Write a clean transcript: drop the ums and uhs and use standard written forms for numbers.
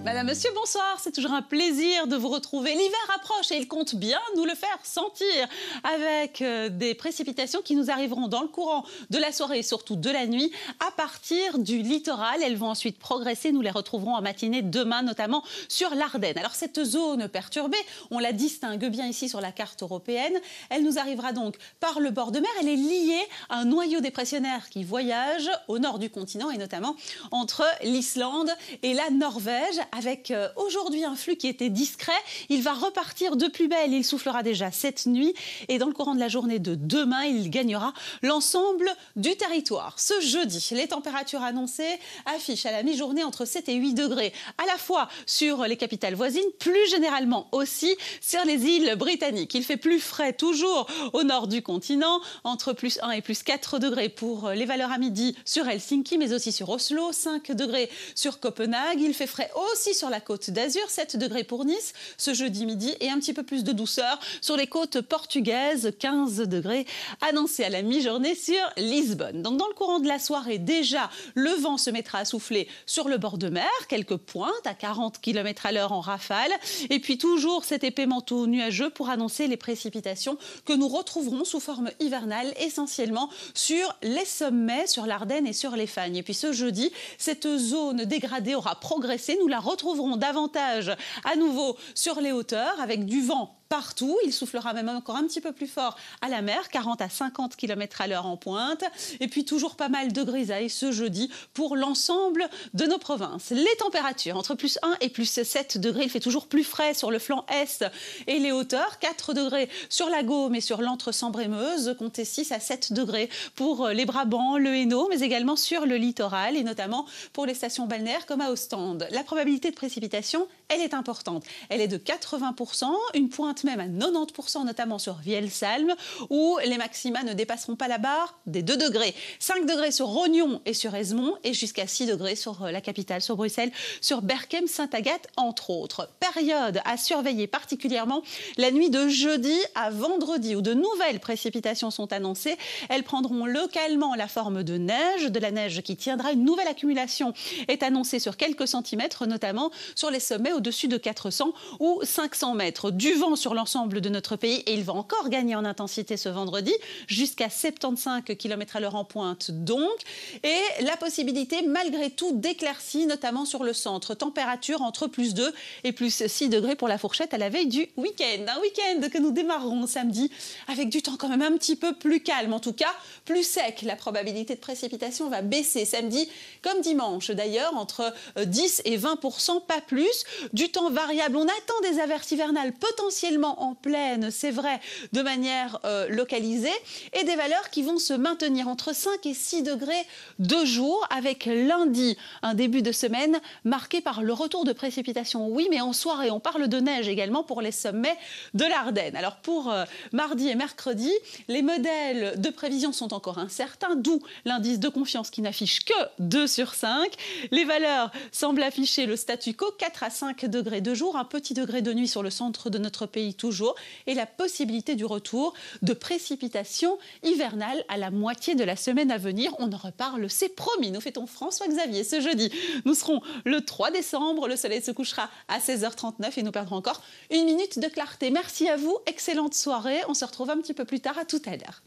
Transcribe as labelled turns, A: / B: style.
A: Madame, Monsieur, bonsoir. C'est toujours un plaisir de vous retrouver. L'hiver approche et il compte bien nous le faire sentir avec des précipitations qui nous arriveront dans le courant de la soirée et surtout de la nuit à partir du littoral. Elles vont ensuite progresser. Nous les retrouverons en matinée demain, notamment sur l'Ardenne. Alors cette zone perturbée, on la distingue bien ici sur la carte européenne. Elle nous arrivera donc par le bord de mer. Elle est liée à un noyau dépressionnaire qui voyage au nord du continent et notamment entre l'Islande et la Norvège, avec aujourd'hui un flux qui était discret. Il va repartir de plus belle, il soufflera déjà cette nuit et dans le courant de la journée de demain, il gagnera l'ensemble du territoire. Ce jeudi, les températures annoncées affichent à la mi-journée entre 7 et 8 degrés, à la fois sur les capitales voisines, plus généralement aussi sur les îles britanniques. Il fait plus frais toujours au nord du continent, entre plus 1 et plus 4 degrés pour les valeurs à midi sur Helsinki, mais aussi sur Oslo, 5 degrés sur Copenhague. Il fait frais aussi sur la côte d'Azur, 7 degrés pour Nice ce jeudi midi et un petit peu plus de douceur sur les côtes portugaises, 15 degrés annoncés à la mi-journée sur Lisbonne. Donc dans le courant de la soirée, déjà, le vent se mettra à souffler sur le bord de mer, quelques pointes à 40 km/h en rafale. Et puis toujours cet épais manteau nuageux pour annoncer les précipitations que nous retrouverons sous forme hivernale, essentiellement sur les sommets, sur l'Ardenne et sur les Fagnes. Et puis ce jeudi, cette zone dégradée aura progressé. Nous la retrouverons davantage à nouveau sur les hauteurs avec du vent partout. Il soufflera même encore un petit peu plus fort à la mer, 40 à 50 km/h en pointe. Et puis toujours pas mal de grisailles ce jeudi pour l'ensemble de nos provinces. Les températures entre plus 1 et plus 7 degrés. Il fait toujours plus frais sur le flanc est et les hauteurs. 4 degrés sur la Gaume et sur l'Entre-Sambre-et-Meuse. Comptez 6 à 7 degrés pour les Brabants, le Hainaut, mais également sur le littoral et notamment pour les stations balnéaires comme à Ostende. La probabilité de précipitation, elle est importante. Elle est de 80%, une pointe même à 90%, notamment sur Vielsalm, où les maxima ne dépasseront pas la barre des 2 degrés. 5 degrés sur Rognon et sur Esmond, et jusqu'à 6 degrés sur la capitale, sur Bruxelles, sur Berchem, Sainte-Agathe, entre autres. Période à surveiller particulièrement la nuit de jeudi à vendredi, où de nouvelles précipitations sont annoncées. Elles prendront localement la forme de la neige qui tiendra. Une nouvelle accumulation est annoncée sur quelques centimètres, notamment sur les sommets au-dessus de 400 ou 500 mètres. Du vent sur l'ensemble de notre pays et il va encore gagner en intensité ce vendredi jusqu'à 75 km/h en pointe donc, et la possibilité malgré tout d'éclaircies notamment sur le centre. Température entre plus 2 et plus 6 degrés pour la fourchette à la veille du week-end. Un week-end que nous démarrerons samedi avec du temps quand même un petit peu plus calme, en tout cas plus sec. La probabilité de précipitation va baisser samedi comme dimanche d'ailleurs, entre 10 et 20%, pas plus. Du temps variable, on attend des averses hivernales potentiellement en pleine, c'est vrai, de manière localisée, et des valeurs qui vont se maintenir entre 5 et 6 degrés de jour, avec lundi, un début de semaine marqué par le retour de précipitations, oui, mais en soirée, on parle de neige également pour les sommets de l'Ardenne. Alors pour mardi et mercredi, les modèles de prévision sont encore incertains, d'où l'indice de confiance qui n'affiche que 2 sur 5. Les valeurs semblent afficher le statu quo, 4 à 5 degrés de jour, un petit degré de nuit sur le centre de notre pays toujours, et la possibilité du retour de précipitations hivernales à la moitié de la semaine à venir. On en reparle, c'est promis. Nous fêtons François-Xavier ce jeudi. Nous serons le 3 décembre, le soleil se couchera à 16h39 et nous perdrons encore 1 minute de clarté. Merci à vous, excellente soirée. On se retrouve un petit peu plus tard, à tout à l'heure.